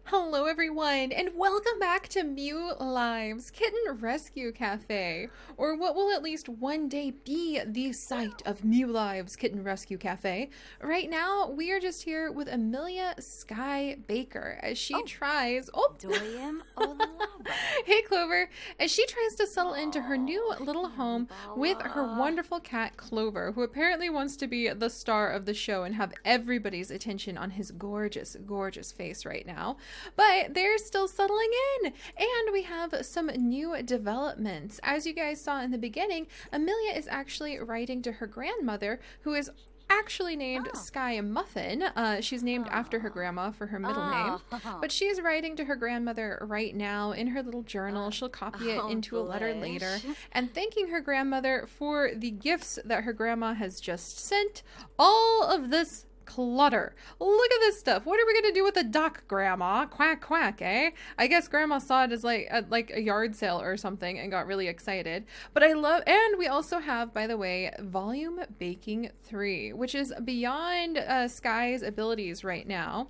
Hello everyone, and welcome back to Mew Live's Kitten Rescue Cafe, or what will at least one day be the site of Mew Live's Kitten Rescue Cafe. Right now, we are just here with Amelia Sky Baker as she tries... Hey Clover! As she tries to settle into her new little home with her wonderful cat Clover, who apparently wants to be the star of the show and have everybody's attention on his gorgeous, gorgeous face right now. But they're still settling in, and we have some new developments. As you guys saw in the beginning, Amelia is actually writing to her grandmother, who is actually named Sky Muffin. She's named after her grandma for her middle name, but she's writing to her grandmother right now in her little journal. She'll copy it into a letter later, and thanking her grandmother for the gifts that her grandma has just sent. All of this clutter. Look at this stuff. What are we gonna do with the duck, Grandma? Quack quack, eh? I guess Grandma saw it as like a yard sale or something and got really excited. But I love, and we also have, by the way, Volume Baking 3, which is beyond Sky's abilities right now.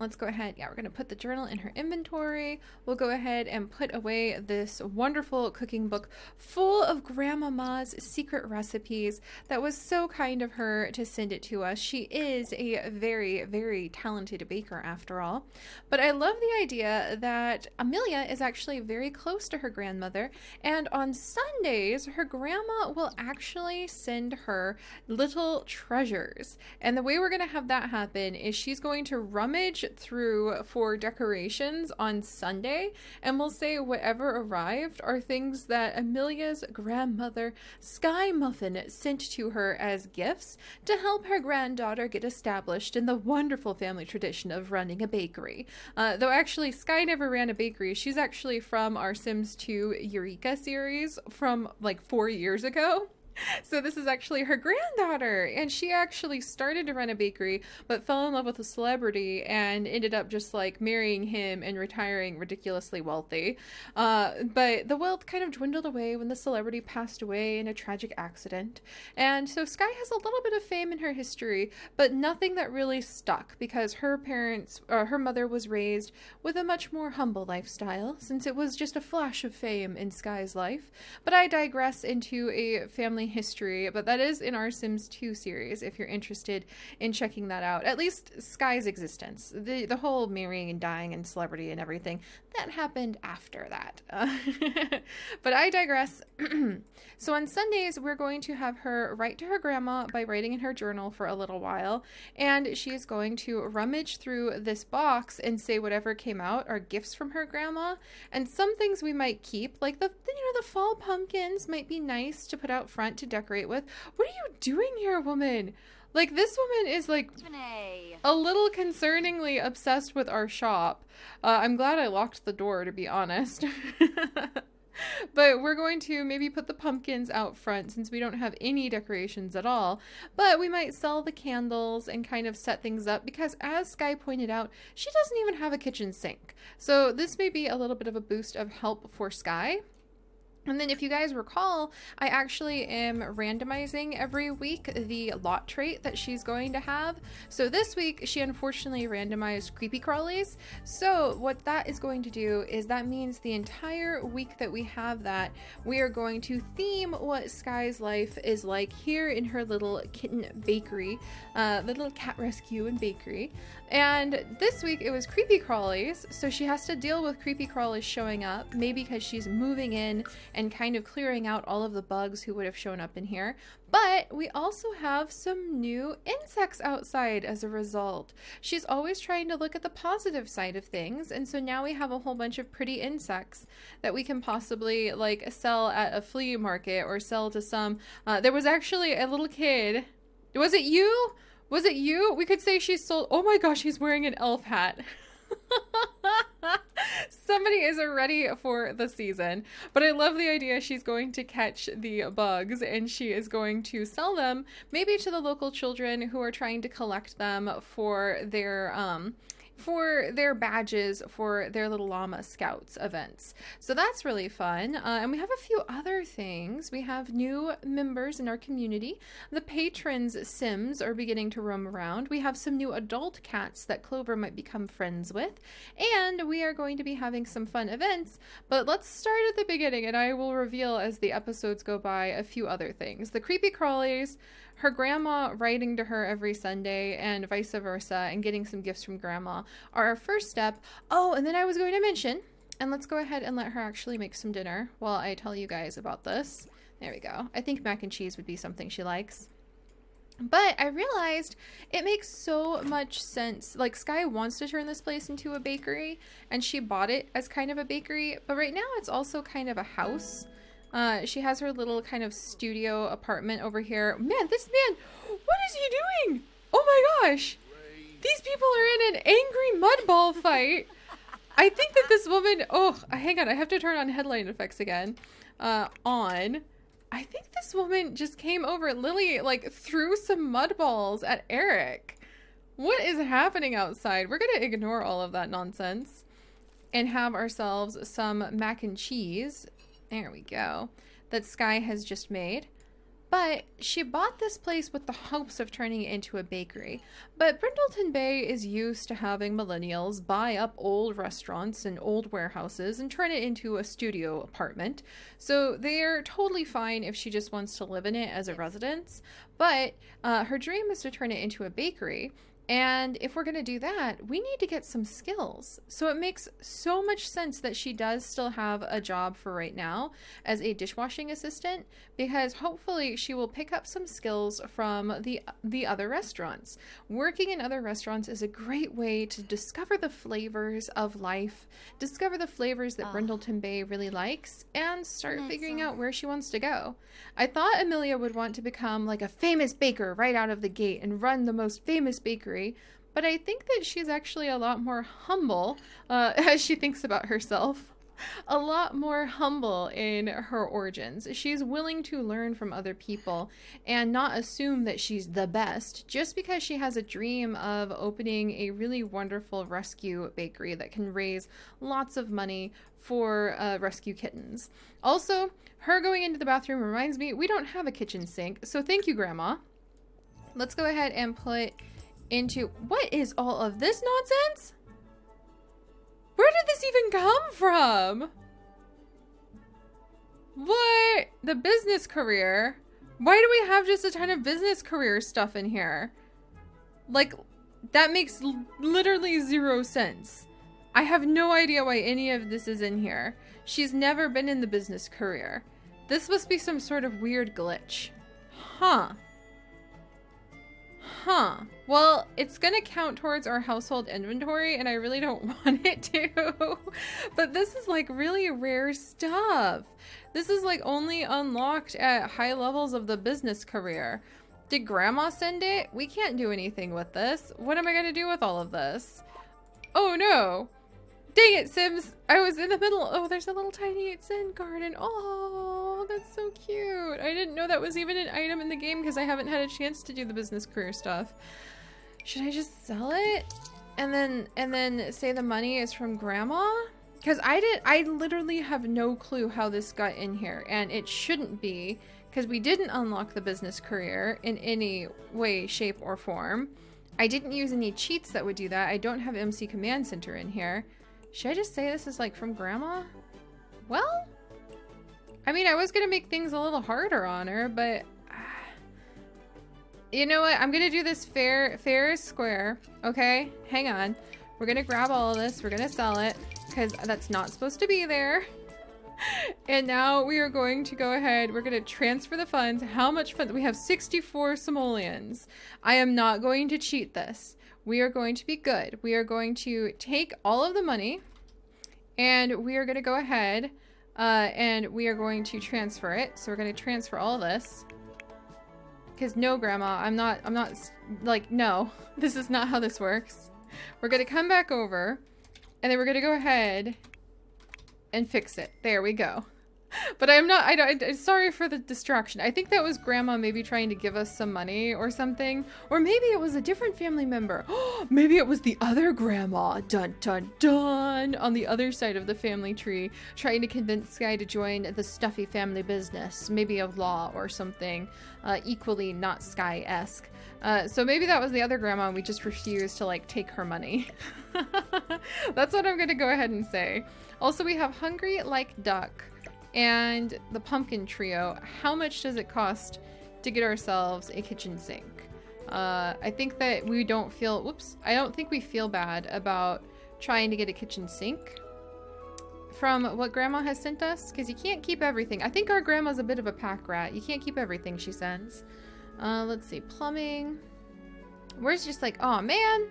Let's go ahead. Yeah, we're going to put the journal in her inventory. We'll go ahead and put away this wonderful cooking book full of Grandmama's secret recipes. That was so kind of her to send it to us. She is a very, very talented baker after all. But I love the idea that Amelia is actually very close to her grandmother. And on Sundays, her grandma will actually send her little treasures. And the way we're going to have that happen is she's going to rummage through for decorations on Sunday, and we'll say whatever arrived are things that Amelia's grandmother Sky Muffin sent to her as gifts to help her granddaughter get established in the wonderful family tradition of running a bakery. Though actually Sky never ran a bakery. She's actually from our Sims 2 Eureka series from like 4 years ago. So this is actually her granddaughter, and she actually started to run a bakery but fell in love with a celebrity and ended up just like marrying him and retiring ridiculously wealthy. But the wealth kind of dwindled away when the celebrity passed away in a tragic accident. And so Sky has a little bit of fame in her history, but nothing that really stuck because her mother was raised with a much more humble lifestyle, since it was just a flash of fame in Sky's life. But I digress into a family history, but that is in our Sims 2 series if you're interested in checking that out. At least Sky's existence. The whole marrying and dying and celebrity and everything, that happened after that. But I digress. So on Sundays, we're going to have her write to her grandma by writing in her journal for a little while, and she is going to rummage through this box and say whatever came out are gifts from her grandma, and some things we might keep, like the fall pumpkins might be nice to put out front to decorate with. What are you doing here, woman? Like, this woman is like a little concerningly obsessed with our shop. I'm glad I locked the door, to be honest. But we're going to maybe put the pumpkins out front since we don't have any decorations at all. But we might sell the candles and kind of set things up because, as Sky pointed out, she doesn't even have a kitchen sink. So this may be a little bit of a boost of help for Sky. And then if you guys recall, I actually am randomizing every week the lot trait that she's going to have. So this week, she unfortunately randomized creepy crawlies. So what that is going to do is that means the entire week that we have that, we are going to theme what Sky's life is like here in her little kitten bakery, the little cat rescue and bakery. And this week it was creepy crawlies, so she has to deal with creepy crawlies showing up, maybe because she's moving in and kind of clearing out all of the bugs who would have shown up in here. But we also have some new insects outside as a result. She's always trying to look at the positive side of things, and so now we have a whole bunch of pretty insects that we can possibly like sell at a flea market or sell to some. There was actually a little kid. Was it you? Was it you? We could say she sold. Oh my gosh, he's wearing an elf hat. Somebody is ready for the season. But I love the idea she's going to catch the bugs and she is going to sell them maybe to the local children who are trying to collect them for their badges for their little llama scouts events. So that's really fun. And we have a few other things. We have new members in our community. The patrons Sims are beginning to roam around. We have some new adult cats that Clover might become friends with. And we are going to be having some fun events. But let's start at the beginning and I will reveal as the episodes go by a few other things. The creepy crawlies, her grandma writing to her every Sunday and vice versa, and getting some gifts from grandma are our first step. Oh, and then I was going to mention, and let's go ahead and let her actually make some dinner while I tell you guys about this. There we go. I think mac and cheese would be something she likes. But I realized it makes so much sense. Like, Sky wants to turn this place into a bakery, and she bought it as kind of a bakery, but right now it's also kind of a house. She has her little kind of studio apartment over here. Man, this man, what is he doing? Oh my gosh. These people are in an angry mud ball fight. I think that this woman, oh, hang on. I have to turn on headline effects again. On. I think this woman just came over. Lily, like, threw some mud balls at Eric. What is happening outside? We're going to ignore all of that nonsense and have ourselves some mac and cheese. There we go. That Sky has just made. But she bought this place with the hopes of turning it into a bakery. But Brindleton Bay is used to having millennials buy up old restaurants and old warehouses and turn it into a studio apartment. So they're totally fine if she just wants to live in it as a residence. But her dream is to turn it into a bakery. And if we're going to do that, we need to get some skills. So it makes so much sense that she does still have a job for right now as a dishwashing assistant, because hopefully she will pick up some skills from the other restaurants. Working in other restaurants is a great way to discover the flavors of life, discover the flavors that Brindleton Bay really likes, and start figuring out where she wants to go. I thought Amelia would want to become like a famous baker right out of the gate and run the most famous bakery, but I think that she's actually a lot more humble as she thinks about herself. A lot more humble in her origins. She's willing to learn from other people and not assume that she's the best just because she has a dream of opening a really wonderful rescue bakery that can raise lots of money for rescue kittens. Also, her going into the bathroom reminds me we don't have a kitchen sink, so thank you, Grandma. Let's go ahead and put into... What is all of this nonsense? Where did this even come from? What? The business career? Why do we have just a ton of business career stuff in here? Like, that makes literally 0 sense. I have no idea why any of this is in here. She's never been in the business career. This must be some sort of weird glitch. Huh. Well, it's gonna count towards our household inventory, and I really don't want it to. But this is like really rare stuff. This is like only unlocked at high levels of the business career. Did Grandma send it? We can't do anything with this. What am I gonna do with all of this? Oh no. Dang it, Sims. I was in the middle. Oh, there's a little tiny Zen garden. Oh, that's so cute. I didn't know that was even an item in the game because I haven't had a chance to do the business career stuff. Should I just sell it? And then say the money is from Grandma? Because I literally have no clue how this got in here, and it shouldn't be because we didn't unlock the business career in any way, shape, or form. I didn't use any cheats that would do that. I don't have MC Command Center in here. Should I just say this is like from Grandma? Well, I mean, I was gonna make things a little harder on her, but you know what? I'm gonna do this fair is square. Okay, hang on. We're gonna grab all of this. We're gonna sell it because that's not supposed to be there. And now we are going to go ahead. We're going to transfer the funds. How much funds? We have 64 simoleons. I am not going to cheat this. We are going to be good. We are going to take all of the money and we are going to go ahead and we are going to transfer it. So we're going to transfer all this. Because no, Grandma, I'm not like, no, this is not how this works. We're going to come back over and then we're going to go ahead and fix it. There we go. But I'm sorry for the distraction. I think that was Grandma maybe trying to give us some money or something. Or maybe it was a different family member. Maybe it was the other grandma, dun dun dun, on the other side of the family tree, trying to convince Sky to join the stuffy family business, maybe of law or something, equally not Sky-esque. So maybe that was the other grandma and we just refused to, like, take her money. That's what I'm gonna go ahead and say. Also, we have Hungry Like Duck and the Pumpkin Trio. How much does it cost to get ourselves a kitchen sink? I think that we don't feel, whoops, I don't think we feel bad about trying to get a kitchen sink from what Grandma has sent us, because you can't keep everything. I think our grandma's a bit of a pack rat. You can't keep everything she sends. Let's see, plumbing. Where's just like, oh man.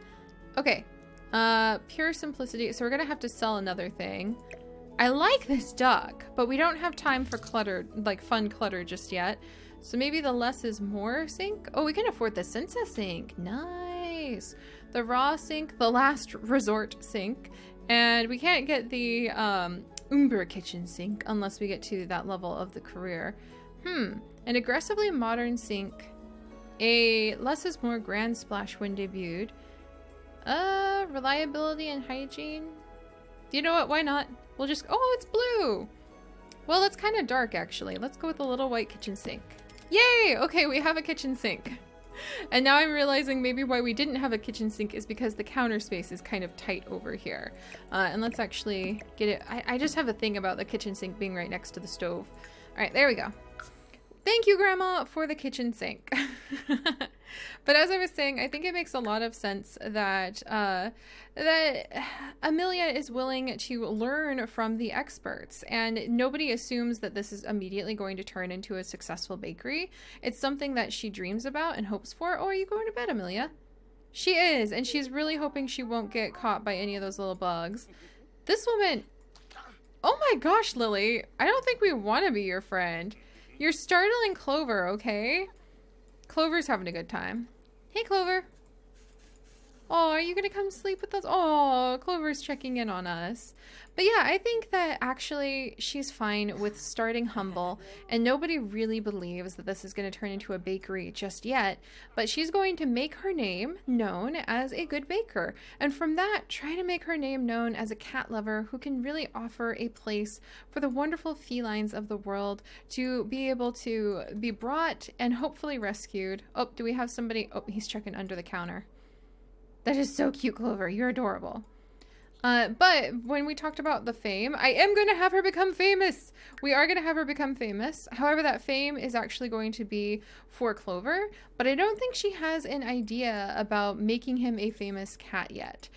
Okay, pure simplicity. So we're gonna have to sell another thing. I like this duck, but we don't have time for clutter, like fun clutter just yet. So maybe the less is more sink. Oh, we can afford the Sensa sink. Nice. The raw sink, the last resort sink. And we can't get the Umber kitchen sink unless we get to that level of the career. An aggressively modern sink. A less is more grand splash when debuted. Reliability and hygiene. You know what? Why not? We'll just... Oh, it's blue! Well, it's kind of dark, actually. Let's go with the little white kitchen sink. Yay! Okay, we have a kitchen sink. And now I'm realizing maybe why we didn't have a kitchen sink is because the counter space is kind of tight over here. And let's actually get it... I just have a thing about the kitchen sink being right next to the stove. Alright, there we go. Thank you, Grandma, for the kitchen sink. But as I was saying, I think it makes a lot of sense that that Amelia is willing to learn from the experts, and nobody assumes that this is immediately going to turn into a successful bakery. It's something that she dreams about and hopes for. Oh, are you going to bed, Amelia? She is, and she's really hoping she won't get caught by any of those little bugs. This woman... Oh my gosh, Lily. I don't think we want to be your friend. You're startling Clover, okay? Clover's having a good time. Hey, Clover. Oh, are you gonna come sleep with us? Oh, Clover's checking in on us. But yeah, I think that actually she's fine with starting humble, and nobody really believes that this is going to turn into a bakery just yet, but she's going to make her name known as a good baker, and from that, try to make her name known as a cat lover who can really offer a place for the wonderful felines of the world to be able to be brought and hopefully rescued. Oh, do we have somebody? Oh, he's checking under the counter. That is so cute, Clover. You're adorable. But when we talked about the fame, I am going to have her become famous. We are going to have her become famous. However, that fame is actually going to be for Clover, but I don't think she has an idea about making him a famous cat yet.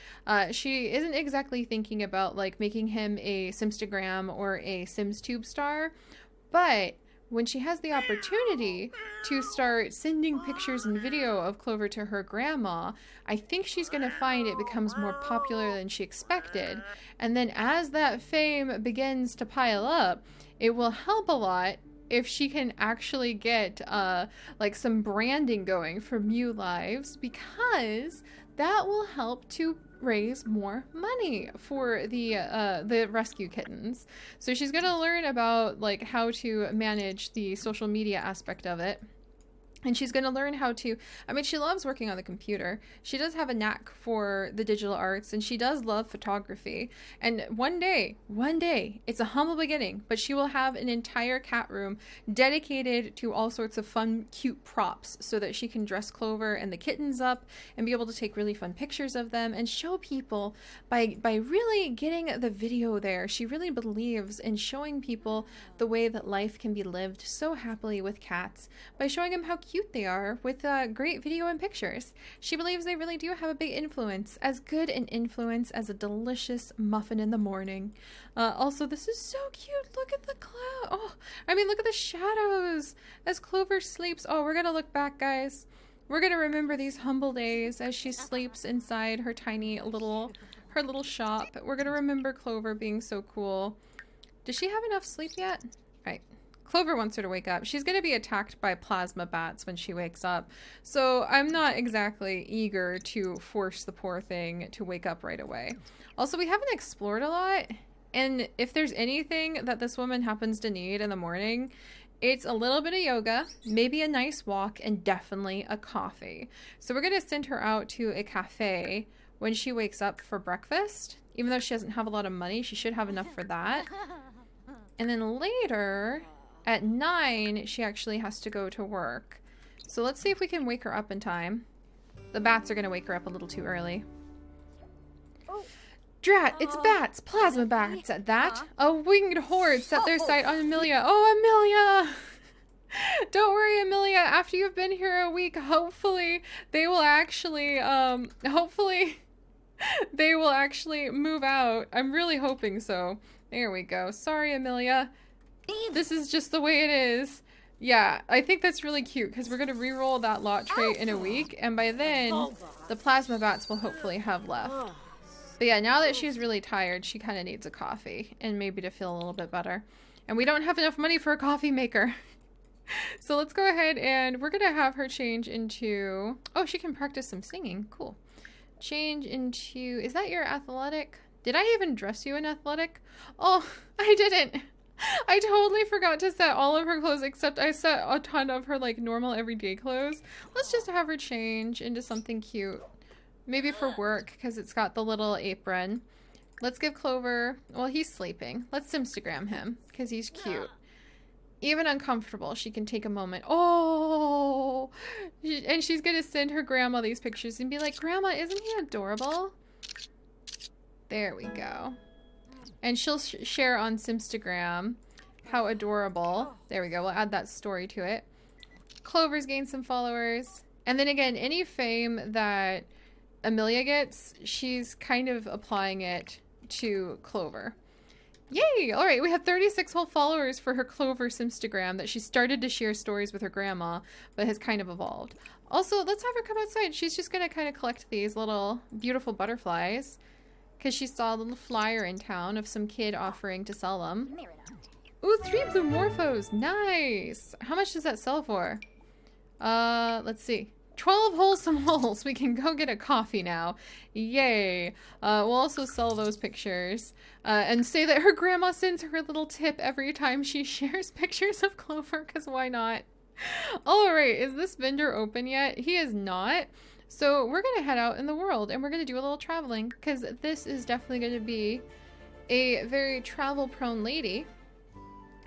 She isn't exactly thinking about like making him a Simstagram or a SimsTube star, but when she has the opportunity to start sending pictures and video of Clover to her grandma, I think she's going to find it becomes more popular than she expected. And then as that fame begins to pile up, it will help a lot if she can actually get like some branding going for Mew Lives, because that will help to raise more money for the rescue kittens. So she's going to learn about like how to manage the social media aspect of it. And she's going to learn how to, I mean, she loves working on the computer. She does have a knack for the digital arts, and she does love photography. And one day, it's a humble beginning, but she will have an entire cat room dedicated to all sorts of fun, cute props so that she can dress Clover and the kittens up and be able to take really fun pictures of them and show people by really getting the video there. She really believes in showing people the way that life can be lived so happily with cats by showing them how cute they are with great video and pictures. She believes they really do have a big influence, as good an influence as a delicious muffin in the morning. Also, this is so cute. Look at the cloud. Oh, I mean, look at the shadows as Clover sleeps. Oh, we're gonna look back, guys. We're gonna remember these humble days as she sleeps inside her tiny little shop. We're gonna remember Clover being so cool. Does she have enough sleep yet? Right. Clover wants her to wake up. She's going to be attacked by plasma bats when she wakes up. So I'm not exactly eager to force the poor thing to wake up right away. Also, we haven't explored a lot. And if there's anything that this woman happens to need in the morning, it's a little bit of yoga, maybe a nice walk, and definitely a coffee. So we're going to send her out to a cafe when she wakes up for breakfast. Even though she doesn't have a lot of money, she should have enough for that. And then later, at 9, she actually has to go to work. So let's see if we can wake her up in time. The bats are going to wake her up a little too early. Drat, it's bats! Plasma bats at that! A winged horde set their sight on Amelia. Oh, Amelia! Don't worry, Amelia. After you've been here a week, hopefully they will actually, they will actually move out. I'm really hoping so. There we go. Sorry, Amelia. This is just the way it is. Yeah, I think that's really cute because we're going to re-roll that lot trait in a week, and by then, the plasma bats will hopefully have left. But yeah, now that she's really tired, she kind of needs a coffee and maybe to feel a little bit better. And we don't have enough money for a coffee maker. So let's go ahead and we're going to have her change into... Oh, she can practice some singing. Cool. Change into... Is that your athletic? Did I even dress you in athletic? Oh, I didn't. I totally forgot to set all of her clothes, except I set a ton of her like normal everyday clothes. Let's just have her change into something cute. Maybe for work, because it's got the little apron. Let's give Clover... Well, he's sleeping. Let's Instagram him, because he's cute. Even uncomfortable, she can take a moment. Oh! And she's going to send her grandma these pictures and be like, Grandma, isn't he adorable? There we go. And she'll share on Simstagram how adorable. There we go. We'll add that story to it. Clover's gained some followers. And then again, any fame that Amelia gets, she's kind of applying it to Clover. Yay! All right, we have 36 whole followers for her Clover Simstagram that she started to share stories with her grandma, but has kind of evolved. Also, let's have her come outside. She's just going to kind of collect these little beautiful butterflies because she saw a little flyer in town of some kid offering to sell them. Ooh, 3 blue morphos. Nice! How much does that sell for? Let's see. 12 wholesome holes. We can go get a coffee now. Yay. We'll also sell those pictures. And say that her grandma sends her a little tip every time she shares pictures of Clover, because why not? Alright, is this vendor open yet? He is not. So we're going to head out in the world and we're going to do a little traveling, because this is definitely going to be a very travel-prone lady.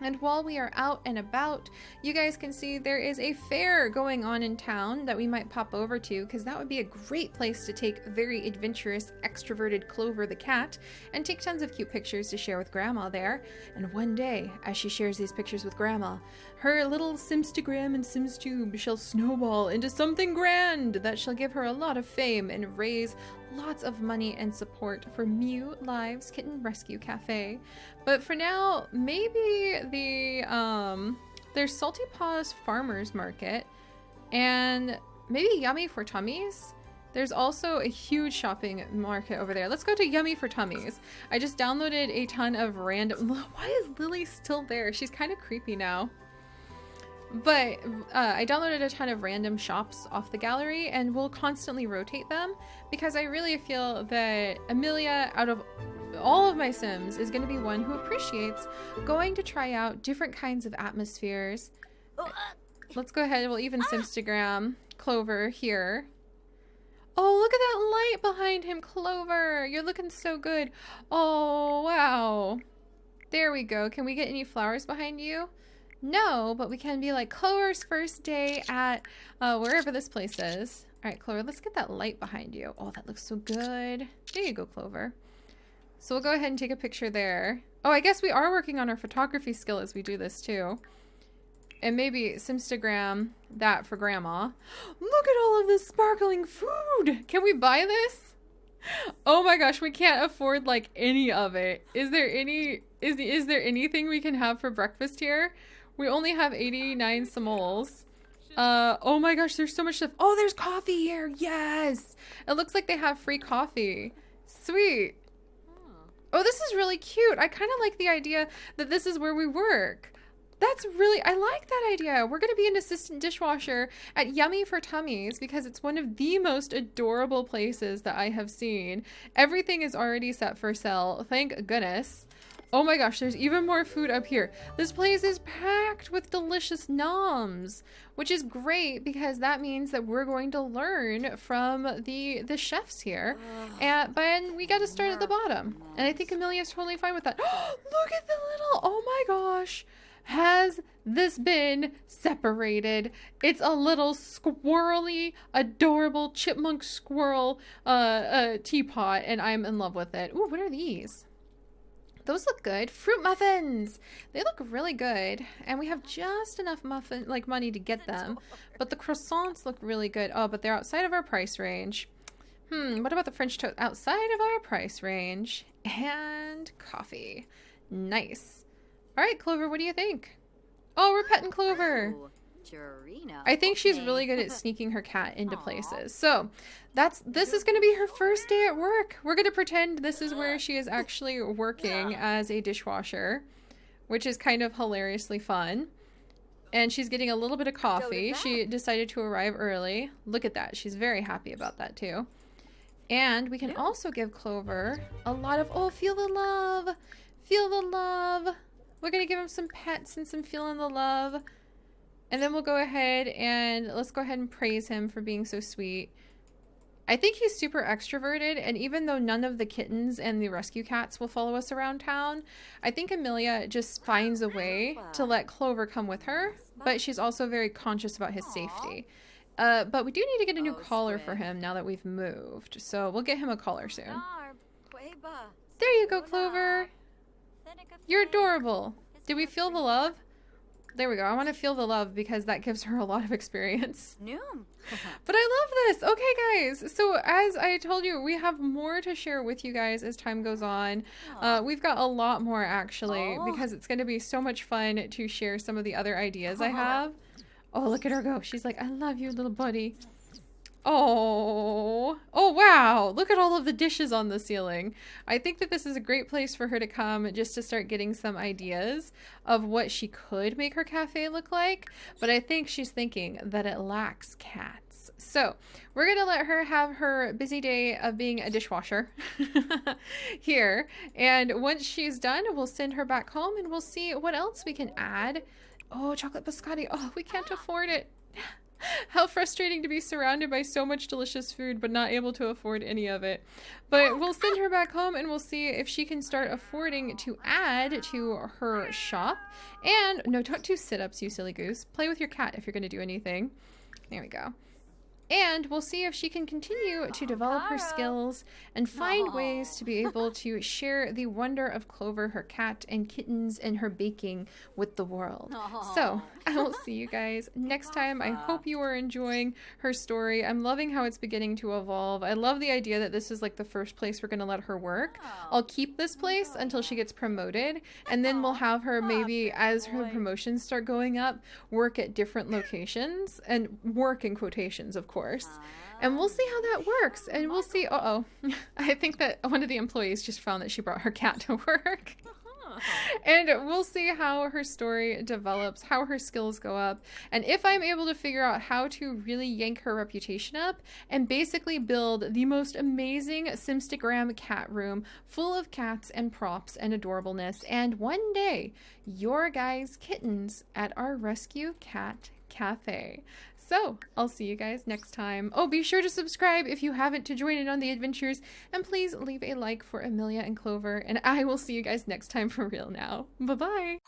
And while we are out and about, you guys can see there is a fair going on in town that we might pop over to, because that would be a great place to take very adventurous, extroverted Clover the cat and take tons of cute pictures to share with Grandma there. And one day, as she shares these pictures with Grandma, her little Simstagram and Simstube shall snowball into something grand that shall give her a lot of fame and raise lots of money and support for Mew Lives Kitten Rescue Cafe. But for now, maybe there's Salty Paws Farmers Market and maybe Yummy for Tummies. There's also a huge shopping market over there. Let's go to Yummy for Tummies. I just downloaded a ton of random... Why is Lily still there? She's kind of creepy now. But I downloaded a ton of random shops off the gallery and we'll constantly rotate them because I really feel that Amelia, out of all of my Sims, is going to be one who appreciates going to try out different kinds of atmospheres. Let's go ahead. We'll even Simstagram Clover here. Oh, look at that light behind him, Clover. You're looking so good. Oh, wow. There we go. Can we get any flowers behind you? No, but we can be like Clover's first day at wherever this place is. All right, Clover, let's get that light behind you. Oh, that looks so good. There you go, Clover. So we'll go ahead and take a picture there. Oh, I guess we are working on our photography skill as we do this too. And maybe Simstagram that for Grandma. Look at all of this sparkling food. Can we buy this? Oh my gosh, we can't afford like any of it. Is there anything we can have for breakfast here? We only have 89 simoles. Oh my gosh, there's so much stuff. Oh, there's coffee here. Yes. It looks like they have free coffee. Sweet. Oh, this is really cute. I kind of like the idea that this is where we work. That's really, I like that idea. We're going to be an assistant dishwasher at Yummy for Tummies because it's one of the most adorable places that I have seen. Everything is already set for sale. Thank goodness. Oh my gosh, there's even more food up here. This place is packed with delicious noms, which is great because that means that we're going to learn from the chefs here. But we got to start at the bottom. And I think Amelia's totally fine with that. Look at the little, oh my gosh. Has this been separated? It's a little squirrely, adorable chipmunk squirrel teapot, and I'm in love with it. Ooh, what are these? Those look good. Fruit muffins. They look really good. And we have just enough money to get them. But the croissants look really good. Oh, but they're outside of our price range. What about the French toast? Outside of our price range. And coffee. Nice. All right, Clover, what do you think? Oh, we're petting Clover. I think she's really good at sneaking her cat into places. So this is going to be her first day at work. We're going to pretend this is where she is actually working as a dishwasher, which is kind of hilariously fun. And she's getting a little bit of coffee. She decided to arrive early. Look at that. She's very happy about that too. And we can also give Clover a lot of, oh, feel the love. Feel the love. We're going to give him some pets and some feeling the love. And then we'll go ahead and let's go ahead and praise him for being so sweet. I think he's super extroverted, and even though none of the kittens and the rescue cats will follow us around town, I think Amelia just finds a way to let Clover come with her, but she's also very conscious about his safety. But we do need to get a new collar for him now that we've moved, so we'll get him a collar soon. There you go, Clover. You're adorable. Did we feel the love? There we go. I want to feel the love because that gives her a lot of experience. But I love this. Okay, guys. So as I told you, we have more to share with you guys as time goes on. We've got a lot more actually because it's going to be so much fun to share some of the other ideas I have. Oh, look at her go. She's like, I love you, little buddy. Oh wow, look at all of the dishes on the ceiling. I think that this is a great place for her to come just to start getting some ideas of what she could make her cafe look like, but I think she's thinking that it lacks cats. So we're gonna let her have her busy day of being a dishwasher here, and once she's done we'll send her back home and we'll see what else we can add. Oh, chocolate biscotti. Oh, we can't afford it. How frustrating to be surrounded by so much delicious food but not able to afford any of it. But we'll send her back home and we'll see if she can start affording to add to her shop. And no, don't do sit-ups, you silly goose. Play with your cat if you're going to do anything. There we go. And we'll see if she can continue to develop her skills and find ways to be able to share the wonder of Clover, her cat, and kittens, and her baking with the world. So I will see you guys next time. I hope you are enjoying her story. I'm loving how it's beginning to evolve. I love the idea that this is like the first place we're going to let her work. I'll keep this place until she gets promoted, and then we'll have her maybe as her promotions start going up, work at different locations, and work in quotations, of course. And we'll see how that works. And we'll see. I think that one of the employees just found that she brought her cat to work. And we'll see how her story develops, how her skills go up, and if I'm able to figure out how to really yank her reputation up and basically build the most amazing Simstagram cat room full of cats and props and adorableness, and one day your guys' kittens at our rescue cat cafe. So I'll see you guys next time. Oh, be sure to subscribe if you haven't to join in on the adventures, and please leave a like for Amelia and Clover, and I will see you guys next time for real now. Bye-bye.